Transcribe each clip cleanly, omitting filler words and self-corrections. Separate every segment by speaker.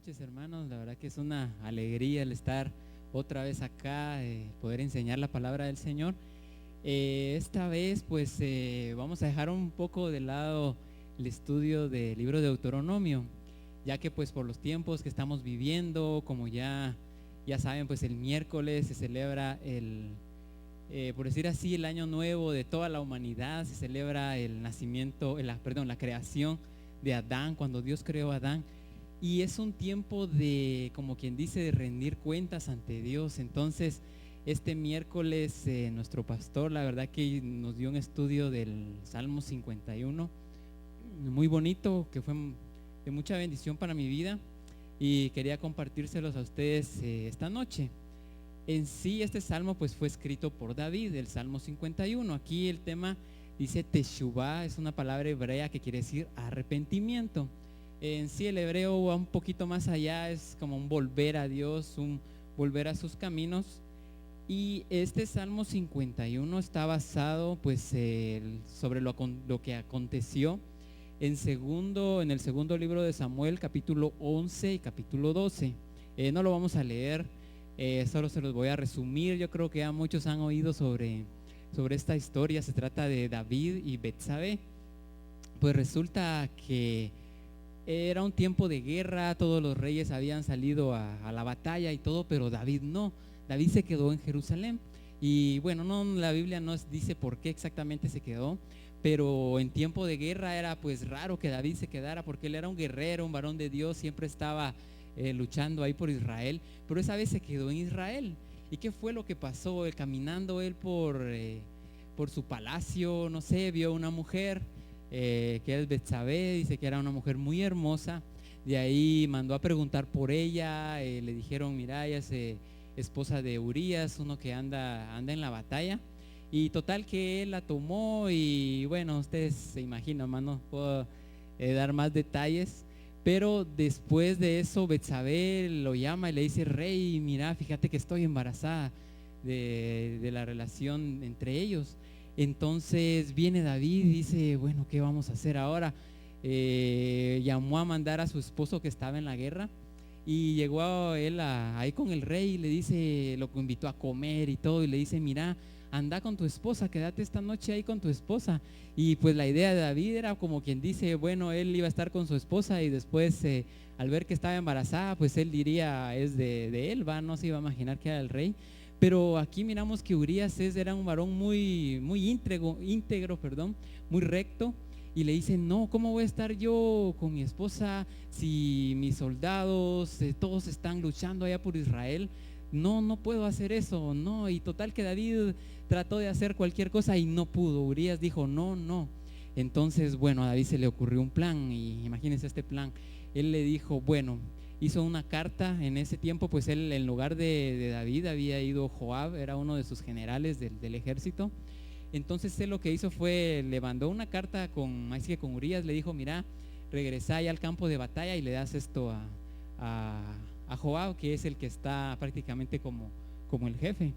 Speaker 1: noches, hermanos. La verdad que es una alegría el estar otra vez acá, poder enseñar la palabra del Señor. Esta vez pues vamos a dejar un poco de lado el estudio del libro de Deuteronomio, ya que pues por los tiempos que estamos viviendo, como ya saben, pues el miércoles se celebra por decir así, el año nuevo de toda la humanidad. Se celebra el nacimiento, la creación de Adán, cuando Dios creó a Adán. Y es un tiempo de, como quien dice, de rendir cuentas ante Dios. Entonces, este miércoles nuestro pastor, la verdad que nos dio un estudio del Salmo 51, muy bonito, que fue de mucha bendición para mi vida, y quería compartírselos a ustedes esta noche. En sí, este salmo pues fue escrito por David, el Salmo 51. Aquí el tema dice Teshuvah, es una palabra hebrea que quiere decir arrepentimiento. En sí el hebreo va un poquito más allá, es como un volver a Dios, un volver a sus caminos. Y este Salmo 51 está basado pues sobre lo que aconteció en el segundo libro de Samuel, capítulo 11 y capítulo 12. No lo vamos a leer, solo se los voy a resumir. Yo creo que ya muchos han oído sobre esta historia. Se trata de David y Betsabé. Pues resulta que era un tiempo de guerra, todos los reyes habían salido a la batalla y todo, pero David no. David se quedó en Jerusalén. Y bueno, la Biblia no dice por qué exactamente se quedó, pero en tiempo de guerra era pues raro que David se quedara, porque él era un guerrero, un varón de Dios, siempre estaba luchando ahí por Israel, pero esa vez se quedó en Israel. ¿Y qué fue lo que pasó? Caminando él por su palacio, no sé, vio una mujer que es Betsabé, dice que era una mujer muy hermosa. De ahí mandó a preguntar por ella, le dijeron, mira, ella es esposa de Urías, uno que anda en la batalla. Y total que él la tomó, y bueno, ustedes se imaginan, no puedo dar más detalles. Pero después de eso, Betsabé lo llama y le dice, rey, mira, fíjate que estoy embarazada de la relación entre ellos. Entonces viene David y dice, bueno, ¿qué vamos a hacer ahora? Llamó a mandar a su esposo que estaba en la guerra, y llegó él ahí con el rey y le dice, lo invitó a comer y todo, y le dice, mira, anda con tu esposa, quédate esta noche ahí con tu esposa. Y pues la idea de David era como quien dice, bueno, él iba a estar con su esposa, y después al ver que estaba embarazada, pues él diría, es de él, no se iba a imaginar que era el rey. Pero aquí miramos que Urías era un varón muy íntegro, muy recto. Y le dice, no, ¿cómo voy a estar yo con mi esposa si mis soldados todos están luchando allá por Israel? No puedo hacer eso, no. Y total que David trató de hacer cualquier cosa y no pudo. Urías dijo, no. Entonces, bueno, a David se le ocurrió un plan, y imagínense este plan. Él le dijo, bueno, hizo una carta. En ese tiempo pues él, en lugar de David, había ido Joab, era uno de sus generales del ejército. Entonces él lo que hizo fue, le mandó una carta con Urías, le dijo, mira, regresa ya al campo de batalla y le das esto a Joab, que es el que está prácticamente como el jefe.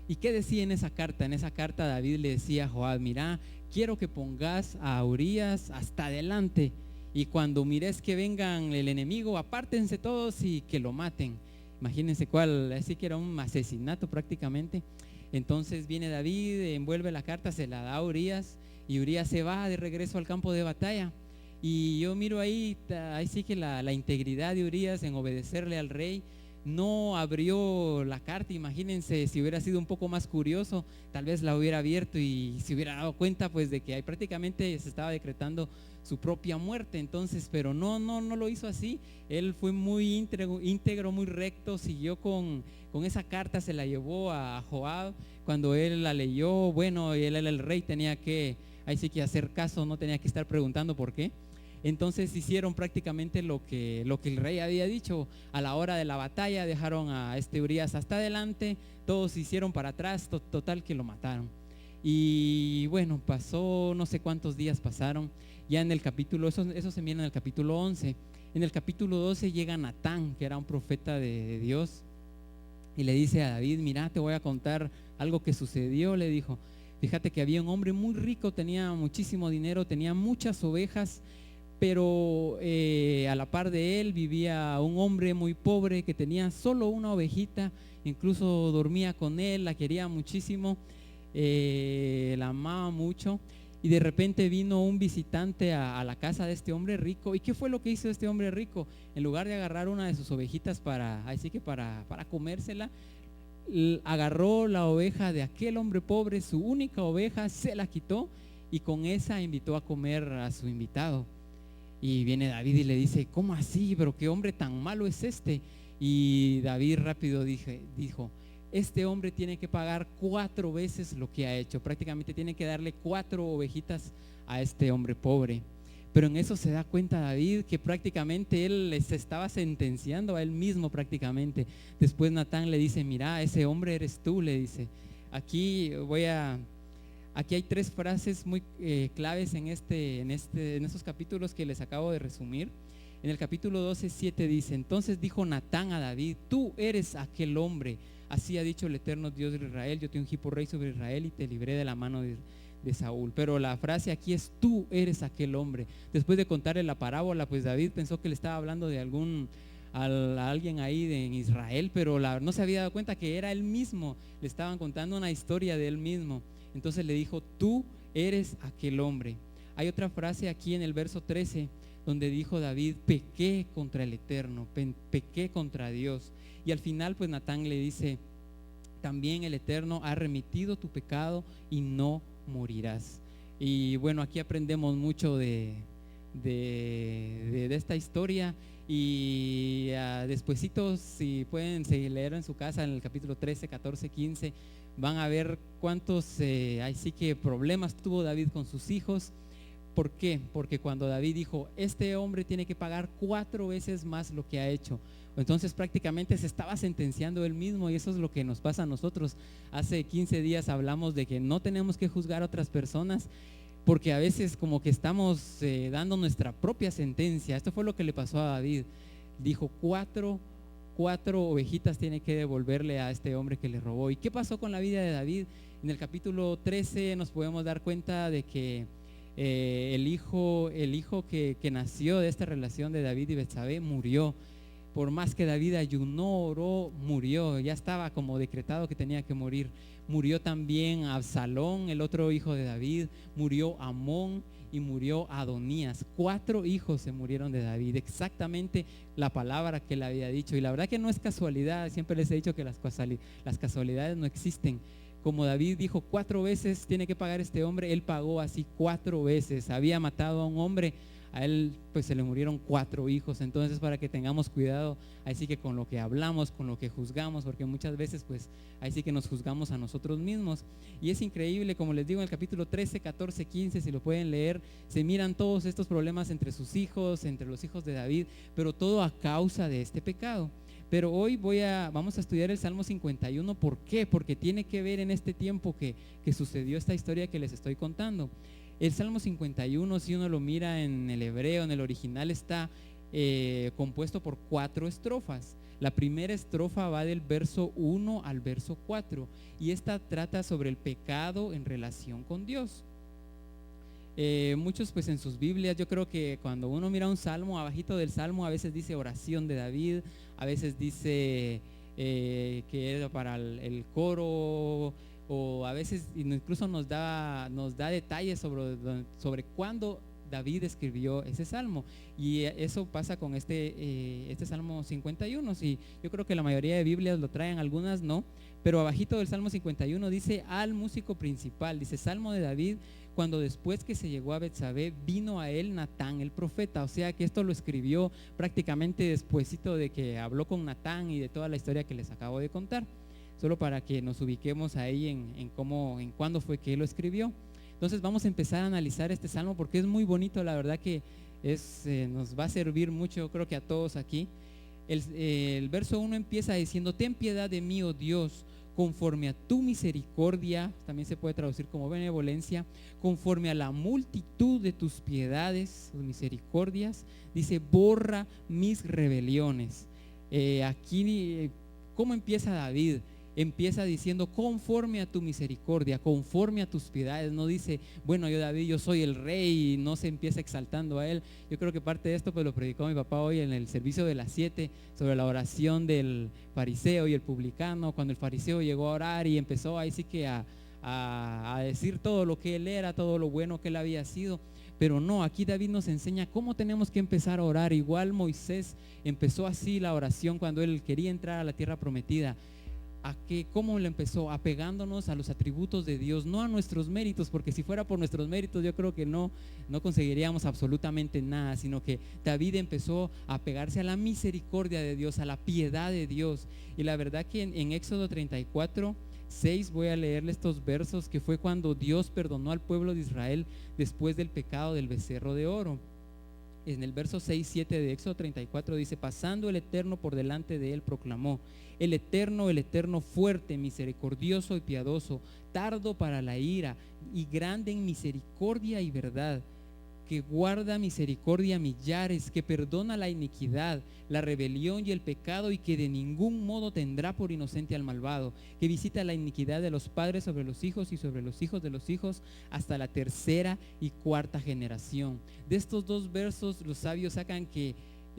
Speaker 1: ¿Y qué decía en esa carta? En esa carta David le decía a Joab, mira, quiero que pongas a Urías hasta adelante, y cuando mires que vengan el enemigo, apártense todos y que lo maten. Imagínense así que era un asesinato prácticamente. Entonces viene David, envuelve la carta, se la da a Urías, y Urías se va de regreso al campo de batalla. Y yo miro ahí sí que la integridad de Urías en obedecerle al rey. No abrió la carta. Imagínense, si hubiera sido un poco más curioso, tal vez la hubiera abierto y se hubiera dado cuenta pues de que ahí prácticamente se estaba decretando su propia muerte. Entonces, pero no lo hizo así. Él fue muy íntegro, muy recto, siguió con esa carta, se la llevó a Joab. Cuando él la leyó, bueno, él era el rey, tenía que ahí sí que hacer caso, no tenía que estar preguntando por qué. Entonces hicieron prácticamente lo que el rey había dicho. A la hora de la batalla dejaron a Urías hasta adelante, todos se hicieron para atrás, total que lo mataron. Y bueno, pasó, no sé cuántos días pasaron. Ya en el capítulo, eso se mira en el capítulo 11. En el capítulo 12 llega Natán, que era un profeta de Dios, y le dice a David, mira, te voy a contar algo que sucedió. Le dijo, fíjate que había un hombre muy rico, tenía muchísimo dinero, tenía muchas ovejas, pero a la par de él vivía un hombre muy pobre que tenía solo una ovejita, incluso dormía con él, la quería muchísimo, la amaba mucho. Y de repente vino un visitante a la casa de este hombre rico. ¿Y qué fue lo que hizo este hombre rico? En lugar de agarrar una de sus ovejitas para comérsela, agarró la oveja de aquel hombre pobre, su única oveja, se la quitó y con esa invitó a comer a su invitado. Y viene David y le dice: ¿cómo así? Pero qué hombre tan malo es este. Y David rápido dijo: este hombre tiene que pagar 4 veces lo que ha hecho. Prácticamente tiene que darle 4 ovejitas a este hombre pobre. Pero en eso se da cuenta David que prácticamente él se estaba sentenciando a él mismo prácticamente. Después Natán le dice: mira, ese hombre eres tú, le dice. Aquí hay 3 frases muy claves en estos capítulos que les acabo de resumir. En el capítulo 12:7 dice: entonces dijo Natán a David: tú eres aquel hombre. Así ha dicho el eterno Dios de Israel: yo te ungí por rey sobre Israel y te libré de la mano de Saúl. Pero la frase aquí es: tú eres aquel hombre. Después de contarle la parábola, pues David pensó que le estaba hablando de a alguien ahí en Israel, pero no se había dado cuenta que era él mismo. Le estaban contando una historia de él mismo. Entonces le dijo: tú eres aquel hombre. Hay otra frase aquí en el verso 13 donde dijo David: pequé contra el Eterno, pequé contra Dios. Y al final pues Natán le dice: también el Eterno ha remitido tu pecado y no morirás. Y bueno, aquí aprendemos mucho de esta historia. Y despuesito, si pueden leer en su casa en el capítulo 13, 14, 15, van a ver cuántos así que problemas tuvo David con sus hijos. ¿Por qué? Porque cuando David dijo: este hombre tiene que pagar 4 veces más lo que ha hecho, entonces prácticamente se estaba sentenciando él mismo. Y eso es lo que nos pasa a nosotros. Hace 15 días hablamos de que no tenemos que juzgar a otras personas, porque a veces como que estamos dando nuestra propia sentencia. Esto fue lo que le pasó a David. Dijo: cuatro ovejitas tiene que devolverle a este hombre que le robó. ¿Y qué pasó con la vida de David? En el capítulo 13 nos podemos dar cuenta de que el hijo que nació de esta relación de David y Betsabé murió. Por más que David ayunó, oró, murió. Ya estaba como decretado que tenía que morir. Murió también Absalón, el otro hijo de David. Murió Amón y murió Adonías. 4 hijos se murieron de David, exactamente la palabra que él había dicho. Y la verdad que no es casualidad. Siempre les he dicho que las casualidades no existen. Como David dijo 4 veces tiene que pagar este hombre, él pagó así 4 veces. Había matado a un hombre, a él pues se le murieron 4 hijos. Entonces, para que tengamos cuidado así que con lo que hablamos, con lo que juzgamos, porque muchas veces pues ahí sí que nos juzgamos a nosotros mismos. Y es increíble, como les digo, en el capítulo 13, 14, 15, si lo pueden leer, se miran todos estos problemas entre sus hijos, entre los hijos de David, pero todo a causa de este pecado. Pero hoy vamos a estudiar el Salmo 51. ¿Por qué? Porque tiene que ver en este tiempo que sucedió esta historia que les estoy contando. El Salmo 51, si uno lo mira en el hebreo, en el original, está compuesto por 4 estrofas. La primera estrofa va del verso 1 al verso 4 y esta trata sobre el pecado en relación con Dios. Muchos pues en sus Biblias, yo creo que cuando uno mira un salmo, abajito del salmo a veces dice oración de David, a veces dice que era para el coro, o a veces incluso nos da detalles sobre cuándo David escribió ese salmo. Y eso pasa con este Salmo 51. Sí, yo creo que la mayoría de Biblias lo traen, algunas no, pero abajito del Salmo 51 dice: al músico principal, dice Salmo de David, cuando después que se llegó a Betsabé, vino a él Natán el profeta. O sea que esto lo escribió prácticamente despuesito de que habló con Natán y de toda la historia que les acabo de contar. Solo para que nos ubiquemos ahí en cuándo fue que él lo escribió. Entonces vamos a empezar a analizar este salmo porque es muy bonito. La verdad que nos va a servir mucho, yo creo que a todos aquí. El verso 1 empieza diciendo: ten piedad de mí, oh Dios, conforme a tu misericordia, también se puede traducir como benevolencia, conforme a la multitud de tus piedades, tus misericordias, dice: borra mis rebeliones. Aquí, ¿cómo empieza David? empieza diciendo conforme a tu misericordia, conforme a tus piedades. No dice, bueno, yo David, yo soy el rey, y no se empieza exaltando a él. Yo creo que parte de esto pues lo predicó mi papá hoy en el servicio de las 7 sobre la oración del fariseo y el publicano, cuando el fariseo llegó a orar y empezó ahí sí que a decir todo lo que él era, todo lo bueno que él había sido. Pero no, aquí David nos enseña cómo tenemos que empezar a orar. Igual Moisés empezó así la oración cuando él quería entrar a la tierra prometida. ¿Cómo lo empezó? Apegándonos a los atributos de Dios, no a nuestros méritos, porque si fuera por nuestros méritos yo creo que no conseguiríamos absolutamente nada, sino que David empezó a apegarse a la misericordia de Dios, a la piedad de Dios. Y la verdad que en Éxodo 34:6 voy a leerle estos versos, que fue cuando Dios perdonó al pueblo de Israel después del pecado del becerro de oro. En el verso 6-7 de Éxodo 34 dice: pasando el Eterno por delante de él, proclamó: el Eterno fuerte, misericordioso y piadoso, tardo para la ira y grande en misericordia y verdad, que guarda misericordia a millares, que perdona la iniquidad, la rebelión y el pecado, y que de ningún modo tendrá por inocente al malvado, que visita la iniquidad de los padres sobre los hijos y sobre los hijos de los hijos hasta la 3ª y 4ª generación. De estos dos versos los sabios sacan que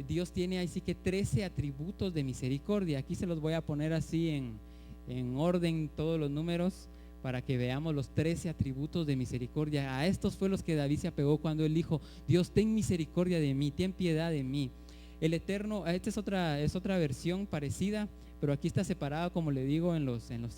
Speaker 1: Dios tiene así que 13 atributos de misericordia. Aquí se los voy a poner así en orden todos los números, para que veamos los 13 atributos de misericordia. A estos fue los que David se apegó cuando él dijo: Dios, ten misericordia de mí, ten piedad de mí. El Eterno, esta es otra versión parecida, pero aquí está separado, como le digo, en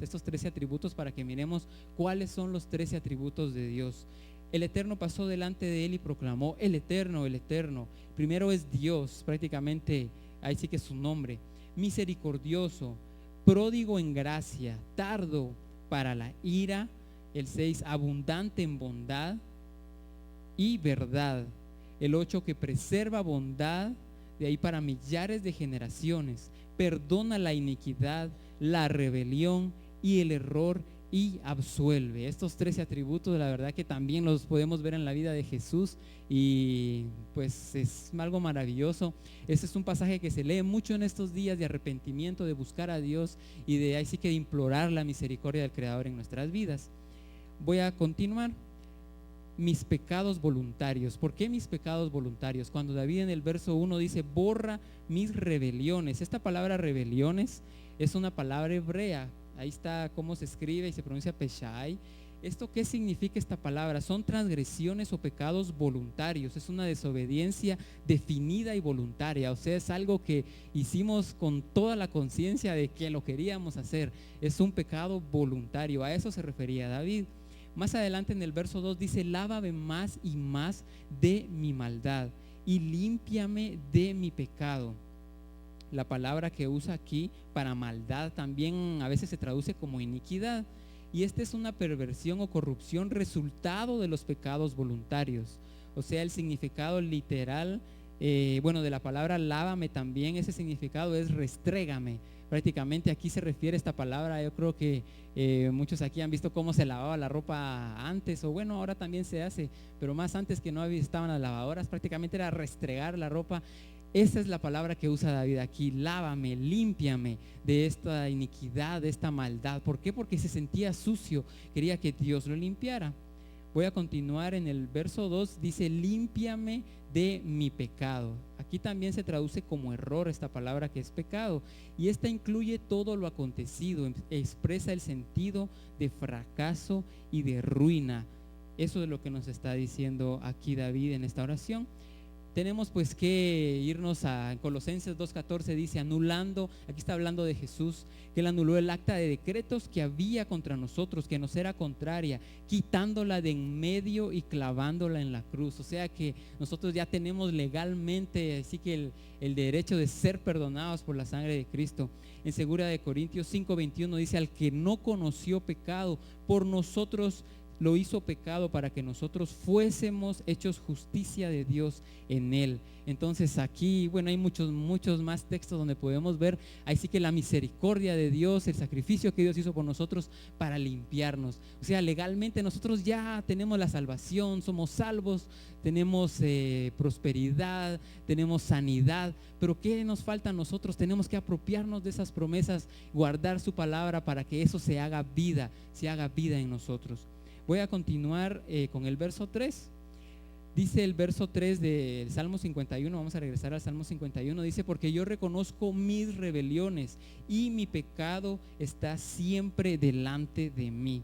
Speaker 1: estos 13 atributos, para que miremos cuáles son los 13 atributos de Dios. El Eterno pasó delante de él y proclamó: el Eterno. Primero es Dios, prácticamente ahí sí que es su nombre. Misericordioso, pródigo en gracia, tardo para la ira. El 6, abundante en bondad y verdad. El 8, que preserva bondad de ahí para millares de generaciones, perdona la iniquidad, la rebelión y el error, y absuelve. Estos 13 atributos, la verdad que también los podemos ver en la vida de Jesús, y pues es algo maravilloso. Este es un pasaje que se lee mucho en estos días de arrepentimiento, de buscar a Dios y de así que de implorar la misericordia del Creador en nuestras vidas. Voy a continuar. Mis pecados voluntarios. ¿Por qué mis pecados voluntarios? Cuando David en el verso 1 dice: borra mis rebeliones. Esta palabra rebeliones es una palabra hebrea. Ahí está cómo se escribe y se pronuncia Peshai. ¿Esto qué significa esta palabra? Son transgresiones o pecados voluntarios. Es una desobediencia definida y voluntaria. O sea, es algo que hicimos con toda la conciencia de que lo queríamos hacer. Es un pecado voluntario. A eso se refería David. Más adelante en el verso 2 dice: lávame más y más de mi maldad y límpiame de mi pecado. La palabra que usa aquí para maldad también a veces se traduce como iniquidad, y esta es una perversión o corrupción resultado de los pecados voluntarios. O sea, el significado literal de la palabra lávame también, ese significado es restrégame. Prácticamente aquí se refiere esta palabra. Yo creo que muchos aquí han visto cómo se lavaba la ropa antes, o bueno, ahora también se hace, pero más antes, que no estaban las lavadoras, prácticamente era restregar la ropa. Esa es la palabra que usa David aquí: lávame, límpiame de esta iniquidad, de esta maldad. ¿Por qué? Porque se sentía sucio, quería que Dios lo limpiara. Voy a continuar en el verso 2, dice: límpiame de mi pecado. Aquí también se traduce como error esta palabra, que es pecado, y esta incluye todo lo acontecido, expresa el sentido de fracaso y de ruina. Eso es lo que nos está diciendo aquí David en esta oración. Tenemos pues que irnos a Colosenses 2:14, dice: anulando, aquí está hablando de Jesús, que él anuló el acta de decretos que había contra nosotros, que nos era contraria, quitándola de en medio y clavándola en la cruz. O sea que nosotros ya tenemos legalmente así que el derecho de ser perdonados por la sangre de Cristo. En 2 Corintios 5:21 dice: al que no conoció pecado, por nosotros lo hizo pecado para que nosotros fuésemos hechos justicia de Dios en él. Entonces aquí, bueno, hay muchos más textos donde podemos ver, ahí sí que la misericordia de Dios, el sacrificio que Dios hizo por nosotros para limpiarnos. O sea, legalmente nosotros ya tenemos la salvación, somos salvos, tenemos prosperidad, tenemos sanidad, pero ¿qué nos falta a nosotros? Tenemos que apropiarnos de esas promesas, guardar su palabra para que eso se haga vida en nosotros. Voy a continuar con el verso 3. Dice el verso 3 del Salmo 51, vamos a regresar al Salmo 51, dice: porque yo reconozco mis rebeliones y mi pecado está siempre delante de mí.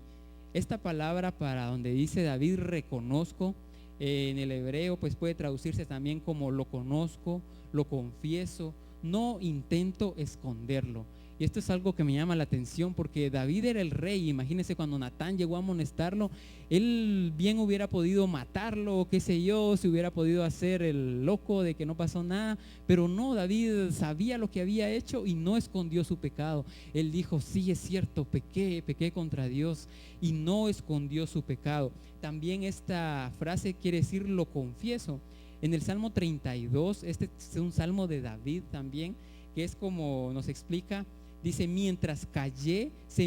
Speaker 1: Esta palabra, para donde dice David reconozco, en el hebreo pues puede traducirse también como lo conozco, lo confieso, no intento esconderlo. Y esto es algo que me llama la atención, porque David era el rey. Imagínense, cuando Natán llegó a amonestarlo, él bien hubiera podido matarlo, qué sé yo, se hubiera podido hacer el loco de que no pasó nada, pero no, David sabía lo que había hecho y no escondió su pecado. Él dijo: sí, es cierto, pequé contra Dios, y no escondió su pecado. También esta frase quiere decir lo confieso. En el Salmo 32, este es un salmo de David también, que es como nos explica. Dice: mientras callé, se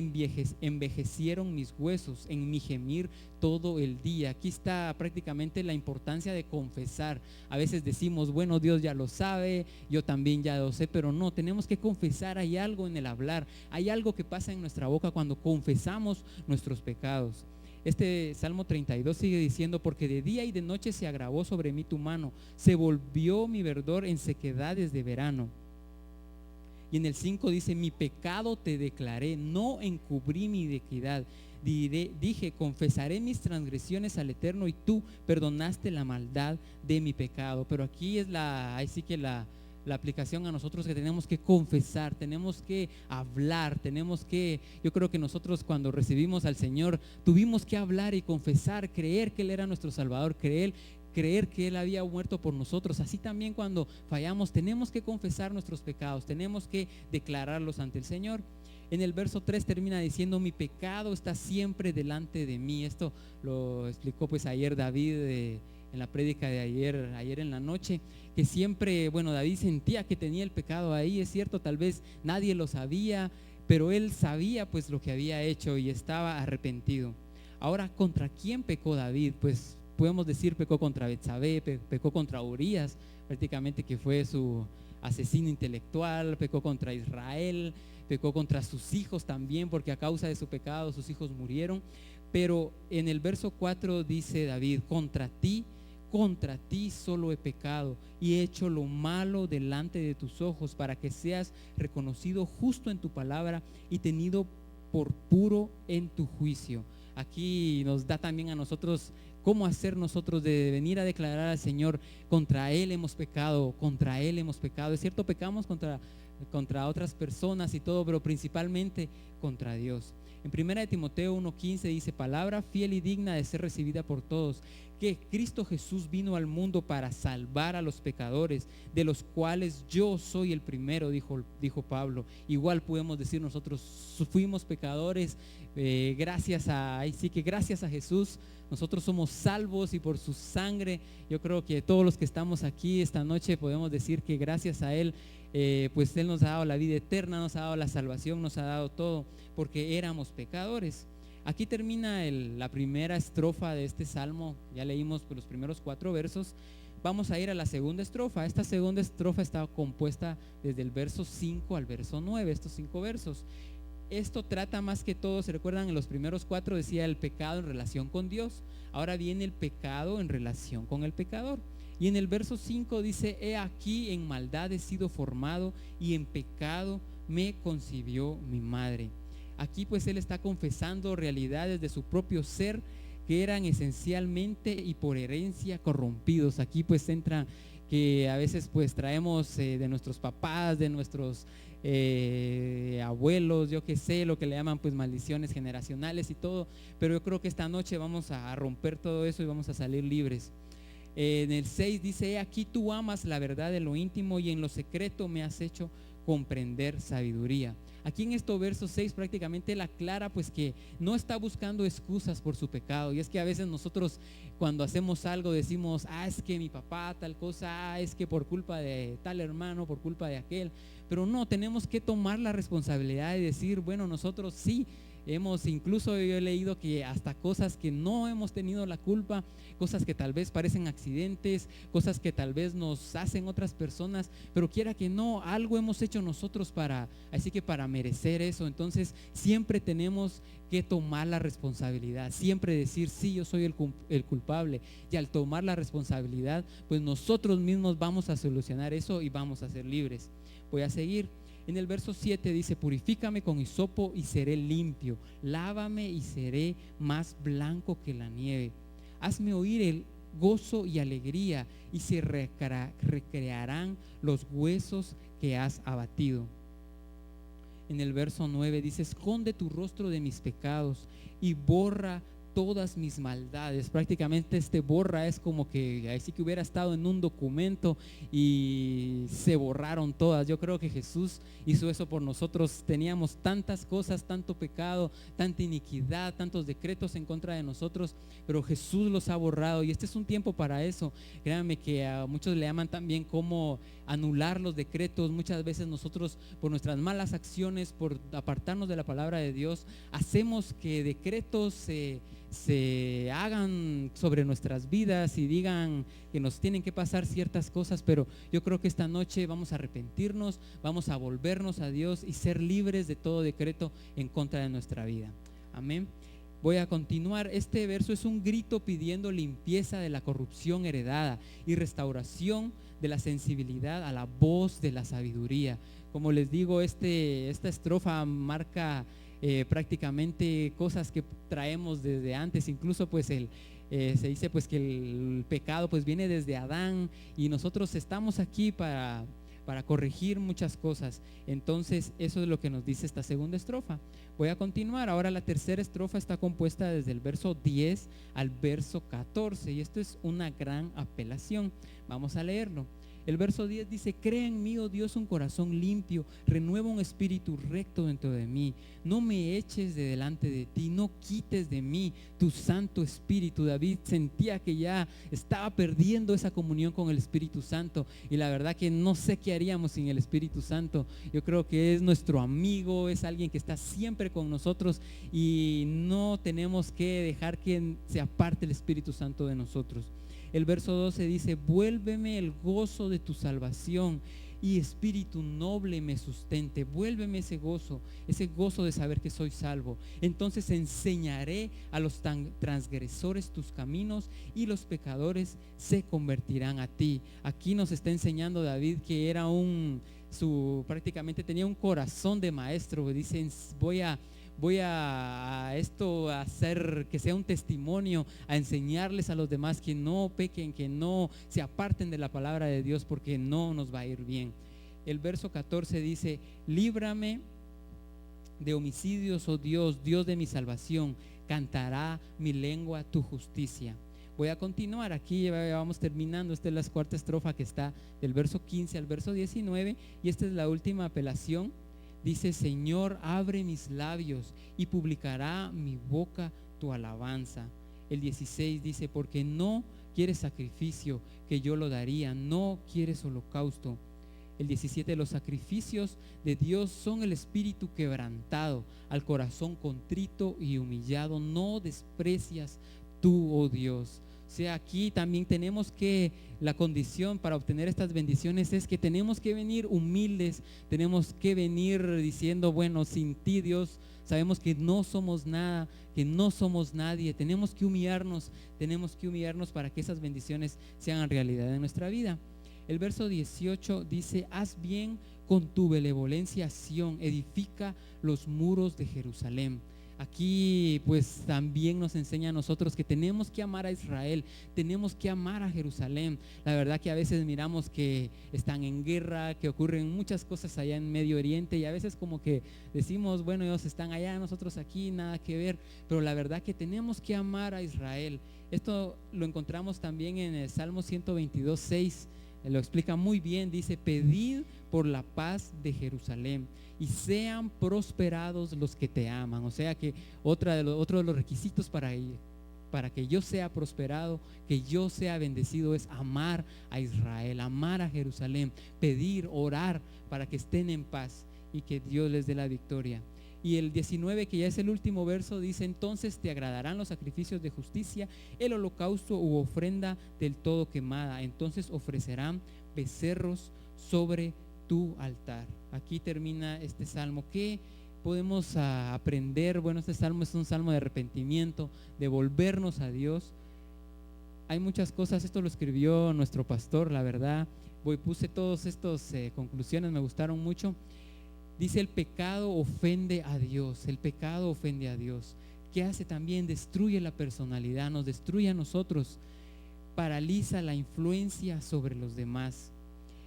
Speaker 1: envejecieron mis huesos en mi gemir todo el día. Aquí está prácticamente la importancia de confesar. A veces decimos: bueno, Dios ya lo sabe, yo también ya lo sé, pero no, tenemos que confesar. Hay algo en el hablar, hay algo que pasa en nuestra boca cuando confesamos nuestros pecados. Este Salmo 32 sigue diciendo: porque de día y de noche se agravó sobre mí tu mano, se volvió mi verdor en sequedades de verano. Y en el 5 dice: mi pecado te declaré, no encubrí mi iniquidad. Dije: confesaré mis transgresiones al Eterno, y tú perdonaste la maldad de mi pecado. Pero aquí es ahí sí que la aplicación a nosotros, que tenemos que confesar, tenemos que hablar, yo creo que nosotros cuando recibimos al Señor tuvimos que hablar y confesar, creer que Él era nuestro Salvador, creer que Él había muerto por nosotros. Así también cuando fallamos tenemos que confesar nuestros pecados, tenemos que declararlos ante el Señor. En el verso 3 termina diciendo: mi pecado está siempre delante de mí. Esto lo explicó pues ayer David en la prédica de ayer en la noche, que siempre, bueno, David sentía que tenía el pecado ahí. Es cierto, tal vez nadie lo sabía, pero él sabía pues lo que había hecho y estaba arrepentido. Ahora, ¿contra quién pecó David? Pues podemos decir, pecó contra Betsabé, pecó contra Urías, prácticamente, que fue su asesino intelectual, pecó contra Israel, pecó contra sus hijos también, porque a causa de su pecado sus hijos murieron. Pero en el verso 4 dice David: contra ti solo he pecado y he hecho lo malo delante de tus ojos, para que seas reconocido justo en tu palabra y tenido por puro en tu juicio. Aquí nos da también a nosotros cómo hacer nosotros, de venir a declarar al Señor: contra Él hemos pecado, contra Él hemos pecado. Es cierto, pecamos contra otras personas y todo, pero principalmente contra Dios. En 1 Timoteo 1:15 dice: palabra fiel y digna de ser recibida por todos, que Cristo Jesús vino al mundo para salvar a los pecadores, de los cuales yo soy el primero, dijo Pablo. Igual podemos decir, nosotros fuimos pecadores, gracias a Jesús nosotros somos salvos, y por su sangre, yo creo que todos los que estamos aquí esta noche podemos decir que gracias a Él, pues Él nos ha dado la vida eterna, nos ha dado la salvación, nos ha dado todo, porque éramos pecadores. Aquí termina la primera estrofa de este salmo. Ya leímos los primeros 4 versos. Vamos a ir a la segunda estrofa. Esta segunda estrofa está compuesta desde el verso 5 al verso 9, estos 5 versos. Esto trata más que todo, se recuerdan, en los primeros 4 decía el pecado en relación con Dios. Ahora viene el pecado en relación con el pecador. Y en el verso 5 dice: he aquí, en maldad he sido formado, y en pecado me concibió mi madre. Aquí pues él está confesando realidades de su propio ser, que eran esencialmente y por herencia corrompidos. Aquí pues entra que a veces pues traemos de nuestros papás, de nuestros abuelos, yo que sé, lo que le llaman pues maldiciones generacionales y todo. Pero yo creo que esta noche vamos a romper todo eso y vamos a salir libres. En el 6 dice: he aquí tú amas la verdad de lo íntimo, y en lo secreto me has hecho comprender sabiduría. Aquí en estos versos 6 prácticamente él aclara pues que no está buscando excusas por su pecado. Y es que a veces nosotros cuando hacemos algo decimos, es que mi papá tal cosa, es que por culpa de tal hermano, por culpa de aquel. Pero no, tenemos que tomar la responsabilidad de decir, bueno, nosotros sí incluso yo he leído que hasta cosas que no hemos tenido la culpa, cosas que tal vez parecen accidentes, cosas que tal vez nos hacen otras personas, pero quiera que no, algo hemos hecho nosotros así que para merecer eso. Entonces siempre tenemos que tomar la responsabilidad, siempre decir, sí, yo soy el culpable, y al tomar la responsabilidad, pues nosotros mismos vamos a solucionar eso y vamos a ser libres. Voy a seguir. En el verso 7 dice, purifícame con hisopo y seré limpio, lávame y seré más blanco que la nieve. Hazme oír el gozo y alegría y se recrearán los huesos que has abatido. En el verso 9 dice, esconde tu rostro de mis pecados y borra todas mis maldades. Prácticamente borra es como que ahí sí que hubiera estado en un documento y se borraron todas. Yo creo que Jesús hizo eso por nosotros. Teníamos tantas cosas, tanto pecado, tanta iniquidad, tantos decretos en contra de nosotros, pero Jesús los ha borrado y este es un tiempo para eso. Créanme que a muchos le llaman también como anular los decretos. Muchas veces nosotros por nuestras malas acciones, por apartarnos de la palabra de Dios, hacemos que decretos se hagan sobre nuestras vidas y digan que nos tienen que pasar ciertas cosas, pero yo creo que esta noche vamos a arrepentirnos, vamos a volvernos a Dios y ser libres de todo decreto en contra de nuestra vida. Amén. Voy a continuar. Este verso es un grito pidiendo limpieza de la corrupción heredada y restauración de la sensibilidad a la voz de la sabiduría. Como les digo, esta estrofa marca prácticamente cosas que traemos desde antes. Incluso pues se dice pues que el pecado pues viene desde Adán y nosotros estamos aquí para corregir muchas cosas. Entonces eso es lo que nos dice esta segunda estrofa. Voy a continuar. Ahora la tercera estrofa está compuesta desde el verso 10 al verso 14 y esto es una gran apelación. Vamos a leerlo. El verso 10 dice, crea en mí, oh Dios, un corazón limpio, renueva un espíritu recto dentro de mí, no me eches de delante de ti, no quites de mí tu Santo Espíritu. David sentía que ya estaba perdiendo esa comunión con el Espíritu Santo y la verdad que no sé qué haríamos sin el Espíritu Santo. Yo creo que es nuestro amigo, es alguien que está siempre con nosotros y no tenemos que dejar que se aparte el Espíritu Santo de nosotros. El verso 12 dice, vuélveme el gozo de tu salvación y espíritu noble me sustente. Vuélveme ese gozo de saber que soy salvo. Entonces enseñaré a los transgresores tus caminos y los pecadores se convertirán a ti. Aquí nos está enseñando David que era prácticamente tenía un corazón de maestro. Dicen, voy a hacer que sea un testimonio, a enseñarles a los demás que no pequen, que no se aparten de la palabra de Dios porque no nos va a ir bien. El verso 14 dice, líbrame de homicidios, oh Dios, Dios de mi salvación, cantará mi lengua tu justicia. Voy a continuar, aquí vamos terminando. Esta es la cuarta estrofa que está del verso 15 al verso 19 y esta es la última apelación. Dice, Señor, abre mis labios y publicará mi boca tu alabanza. El 16 dice, porque no quieres sacrificio, que yo lo daría, no quieres holocausto. El 17, los sacrificios de Dios son el espíritu quebrantado, al corazón contrito y humillado no desprecias tú, oh Dios. O sea, aquí también tenemos que, la condición para obtener estas bendiciones es que tenemos que venir humildes, tenemos que venir diciendo, bueno, sin ti, Dios, sabemos que no somos nada, que no somos nadie. Tenemos que humillarnos para que esas bendiciones sean realidad en nuestra vida. El verso 18 dice, haz bien con tu benevolencia, Sión, edifica los muros de Jerusalén. Aquí pues también nos enseña a nosotros que tenemos que amar a Israel, tenemos que amar a Jerusalén. La verdad que a veces miramos que están en guerra, que ocurren muchas cosas allá en Medio Oriente y a veces como que decimos, bueno, ellos están allá, nosotros aquí, nada que ver. Pero la verdad que tenemos que amar a Israel. Esto lo encontramos también en el Salmo 122:6. lo explica muy bien, dice: pedid por la paz de Jerusalén y sean prosperados los que te aman. O sea que otro de los requisitos para que yo sea prosperado, que yo sea bendecido, es amar a Israel, amar a Jerusalén, pedir, orar para que estén en paz y que Dios les dé la victoria. Y el 19, que ya es el último verso, dice: entonces te agradarán los sacrificios de justicia, el holocausto u ofrenda del todo quemada. Entonces ofrecerán becerros sobre tu altar. Aquí termina este salmo. ¿Qué podemos aprender? Bueno, este salmo es un salmo de arrepentimiento, de volvernos a Dios. Hay muchas cosas, esto lo escribió nuestro pastor, la verdad. Puse todas estas conclusiones, me gustaron mucho. Dice: el pecado ofende a Dios, el pecado ofende a Dios. ¿Qué hace también? Destruye la personalidad, nos destruye a nosotros, paraliza la influencia sobre los demás.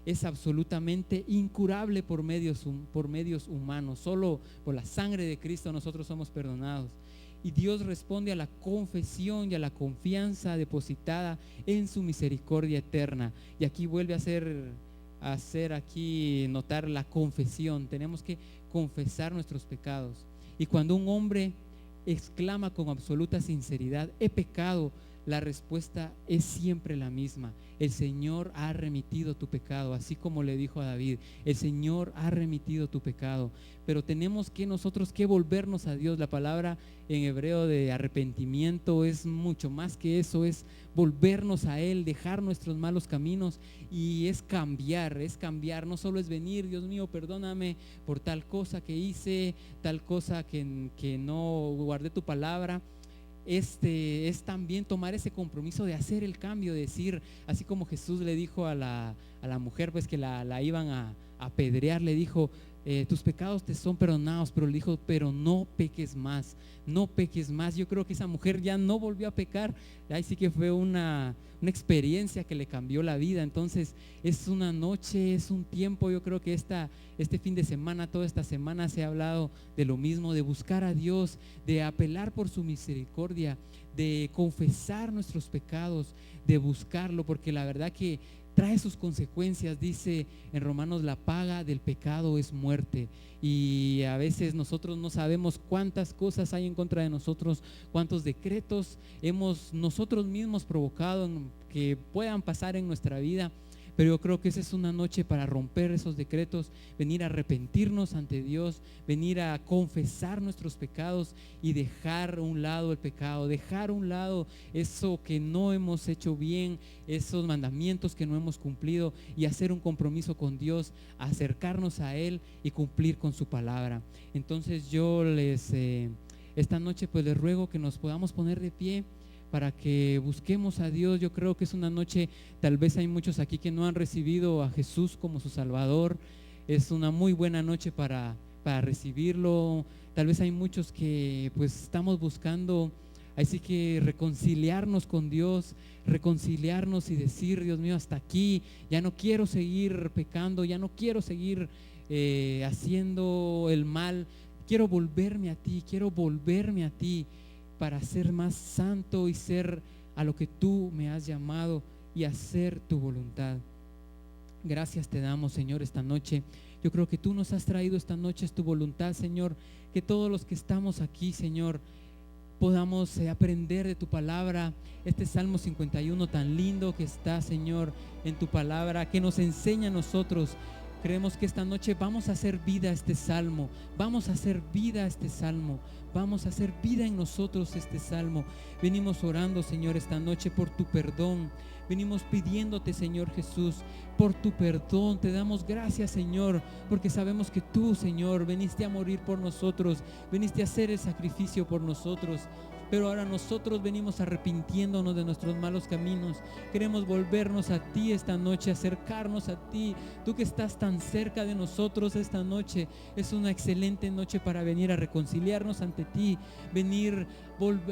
Speaker 1: Es absolutamente incurable por medios humanos. Solo por la sangre de Cristo nosotros somos perdonados. Y Dios responde a la confesión y a la confianza depositada en su misericordia eterna. Y aquí vuelve a hacer aquí notar la confesión. Tenemos que confesar nuestros pecados. Y cuando un hombre exclama con absoluta sinceridad: he pecado, la respuesta es siempre la misma: el Señor ha remitido tu pecado. Así como le dijo a David: el Señor ha remitido tu pecado. Pero tenemos que nosotros que volvernos a Dios. La palabra en hebreo de arrepentimiento es mucho más que eso, es volvernos a Él, dejar nuestros malos caminos, y es cambiar, no solo es venir: Dios mío, perdóname por tal cosa que hice, tal cosa que no guardé tu palabra. Es también tomar ese compromiso de hacer el cambio, de decir, así como Jesús le dijo a la mujer, pues que la iban a apedrear, le dijo: tus pecados te son perdonados, pero le dijo: pero no peques más, no peques más. Yo creo que esa mujer ya no volvió a pecar. Ahí sí que fue una experiencia que le cambió la vida. Entonces es una noche, es un tiempo. Yo creo que este fin de semana, toda esta semana se ha hablado de lo mismo, de buscar a Dios, de apelar por su misericordia, de confesar nuestros pecados, de buscarlo, porque la verdad que trae sus consecuencias. Dice en Romanos: la paga del pecado es muerte. Y a veces nosotros no sabemos cuántas cosas hay en contra de nosotros, cuántos decretos hemos nosotros mismos provocado que puedan pasar en nuestra vida. Pero yo creo que esa es una noche para romper esos decretos, venir a arrepentirnos ante Dios, venir a confesar nuestros pecados y dejar a un lado el pecado, dejar a un lado eso que no hemos hecho bien, esos mandamientos que no hemos cumplido, y hacer un compromiso con Dios, acercarnos a Él y cumplir con su palabra. Entonces yo esta noche pues les ruego que nos podamos poner de pie para que busquemos a Dios. Yo creo que es una noche, tal vez hay muchos aquí que no han recibido a Jesús como su Salvador. Es una muy buena noche para recibirlo. Tal vez hay muchos que pues estamos buscando, así que reconciliarnos con Dios, reconciliarnos y decir: Dios mío, hasta aquí, ya no quiero seguir pecando, ya no quiero seguir haciendo el mal. Quiero volverme a ti, para ser más santo y ser a lo que tú me has llamado y hacer tu voluntad. Gracias te damos, Señor, esta noche. Yo creo que tú nos has traído esta noche, es tu voluntad, Señor, que todos los que estamos aquí, Señor, podamos aprender de tu palabra. Este Salmo 51 tan lindo que está, Señor, en tu palabra, que nos enseña a nosotros. Creemos que esta noche vamos a hacer vida a este salmo, vamos a hacer vida a este salmo, vamos a hacer vida en nosotros este salmo. Venimos orando, Señor, esta noche por tu perdón. Venimos pidiéndote, Señor Jesús, por tu perdón. Te damos gracias, Señor, porque sabemos que tú, Señor, veniste a morir por nosotros, veniste a hacer el sacrificio por nosotros. Pero ahora nosotros venimos arrepintiéndonos de nuestros malos caminos. Queremos volvernos a ti esta noche, acercarnos a ti. Tú que estás tan cerca de nosotros esta noche, es una excelente noche para venir a reconciliarnos ante ti, venir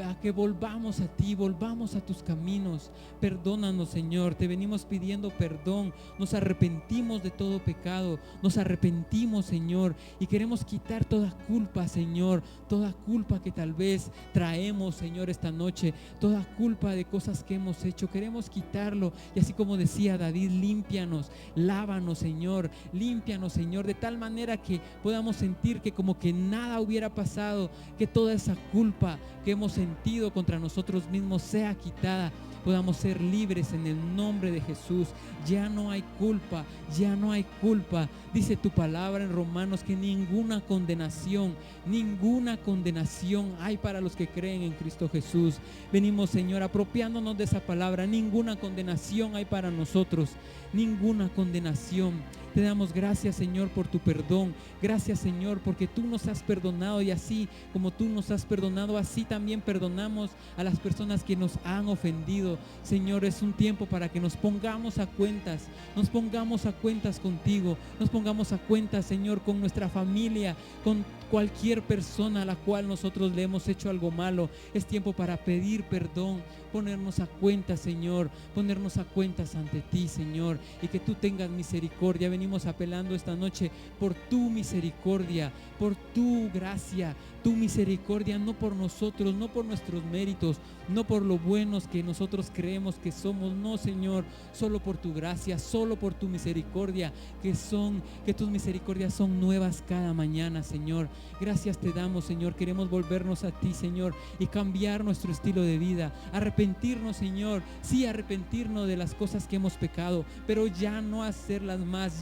Speaker 1: a que volvamos a ti, volvamos a tus caminos. Perdónanos, Señor, te venimos pidiendo perdón, nos arrepentimos de todo pecado, nos arrepentimos, Señor, y queremos quitar toda culpa, Señor, toda culpa que tal vez traemos, Señor, esta noche, toda culpa de cosas que hemos hecho, queremos quitarlo. Y así como decía David, límpianos, lávanos, Señor, límpianos, Señor, de tal manera que podamos sentir que como que nada hubiera pasado, que toda esa culpa que hemos sentido contra nosotros mismos sea quitada, podamos ser libres en el nombre de Jesús. Ya no hay culpa, ya no hay culpa. Dice tu palabra en Romanos que ninguna condenación hay para los que creen en Cristo Jesús. Venimos, Señor, apropiándonos de esa palabra. Ninguna condenación hay para nosotros, ninguna condenación. Te damos gracias, Señor, por tu perdón. Gracias, Señor, porque tú nos has perdonado, y así como tú nos has perdonado, así también perdonamos a las personas que nos han ofendido. Señor, es un tiempo para que nos pongamos a cuentas contigo, nos pongamos a cuentas, Señor, con nuestra familia, con cualquier persona a la cual nosotros le hemos hecho algo malo. Es tiempo para pedir perdón, ponernos a cuentas, Señor, ponernos a cuentas ante ti, Señor, y que tú tengas misericordia. Venimos apelando esta noche por tu misericordia, por tu gracia, tu misericordia, no por nosotros, no por nuestros méritos, no por lo buenos que nosotros creemos que somos, no, Señor, solo por tu gracia, solo por tu misericordia, que tus misericordias son nuevas cada mañana, Señor. Gracias te damos, Señor. Queremos volvernos a ti, Señor, y cambiar nuestro estilo de vida, arrepentirnos, Señor, sí, arrepentirnos de las cosas que hemos pecado, pero ya no hacerlas más,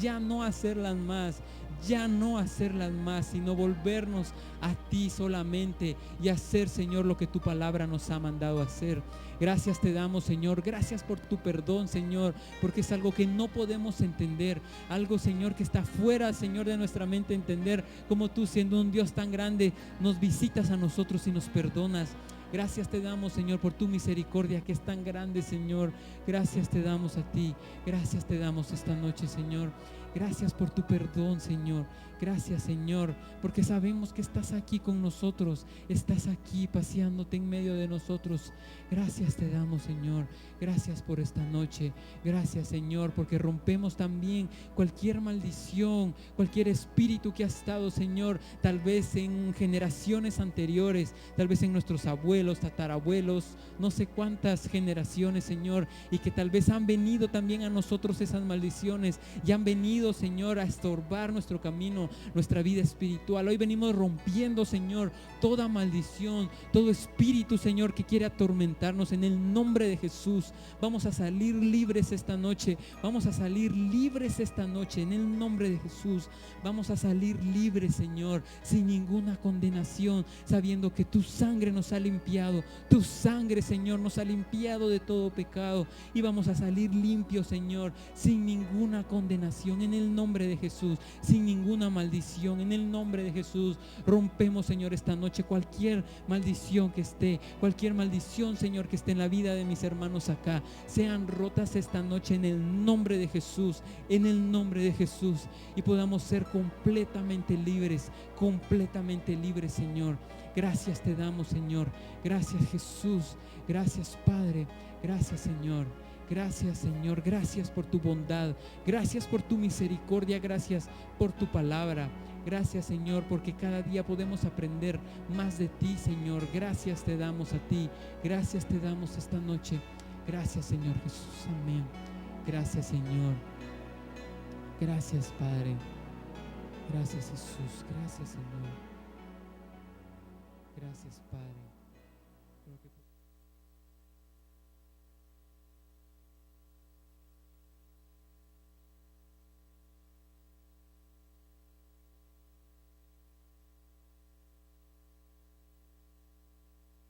Speaker 1: sino volvernos a ti solamente y hacer, Señor, lo que tu palabra nos ha mandado hacer. Gracias te damos, Señor. Gracias por tu perdón, Señor, porque es algo que no podemos entender, algo, Señor, que está fuera, Señor, de nuestra mente entender, como tú, siendo un Dios tan grande, nos visitas a nosotros y nos perdonas. Gracias te damos, Señor, por tu misericordia que es tan grande, Señor. Gracias te damos a ti. Gracias te damos esta noche, Señor. Gracias por tu perdón, Señor. Gracias, Señor, porque sabemos que estás aquí con nosotros. Estás aquí paseándote en medio de nosotros. Gracias te damos, Señor. Gracias por esta noche. Gracias, Señor, porque rompemos también cualquier maldición, cualquier espíritu que ha estado, Señor, tal vez en generaciones anteriores, tal vez en nuestros abuelos, tatarabuelos, no sé cuántas generaciones, Señor, y que tal vez han venido también a nosotros esas maldiciones y han venido, Señor, a estorbar nuestro camino, nuestra vida espiritual. Hoy venimos rompiendo, Señor, toda maldición, todo espíritu, Señor, que quiere atormentarnos en el nombre de Jesús. Vamos a salir libres esta noche. Vamos a salir libres esta noche en el nombre de Jesús. Vamos a salir libres, Señor, sin ninguna condenación, sabiendo que tu sangre nos ha limpiado. Tu sangre, Señor, nos ha limpiado de todo pecado, y vamos a salir limpios, Señor, sin ninguna condenación en el nombre de Jesús, sin ninguna maldición en el nombre de Jesús. Rompemos, Señor, esta noche cualquier maldición que esté, cualquier maldición, Señor, que esté en la vida de mis hermanos acá, sean rotas esta noche en el nombre de Jesús, en el nombre de Jesús, y podamos ser completamente libres, Señor. Gracias te damos, Señor. Gracias, Jesús. Gracias, Padre. Gracias, Señor. Gracias, Señor. Gracias por tu bondad. Gracias por tu misericordia. Gracias por tu palabra. Gracias, Señor, porque cada día podemos aprender más de ti, Señor. Gracias te damos a ti. Gracias te damos esta noche. Gracias, Señor Jesús. Amén. Gracias, Señor. Gracias, Padre. Gracias, Jesús. Gracias, Señor. Gracias, Padre.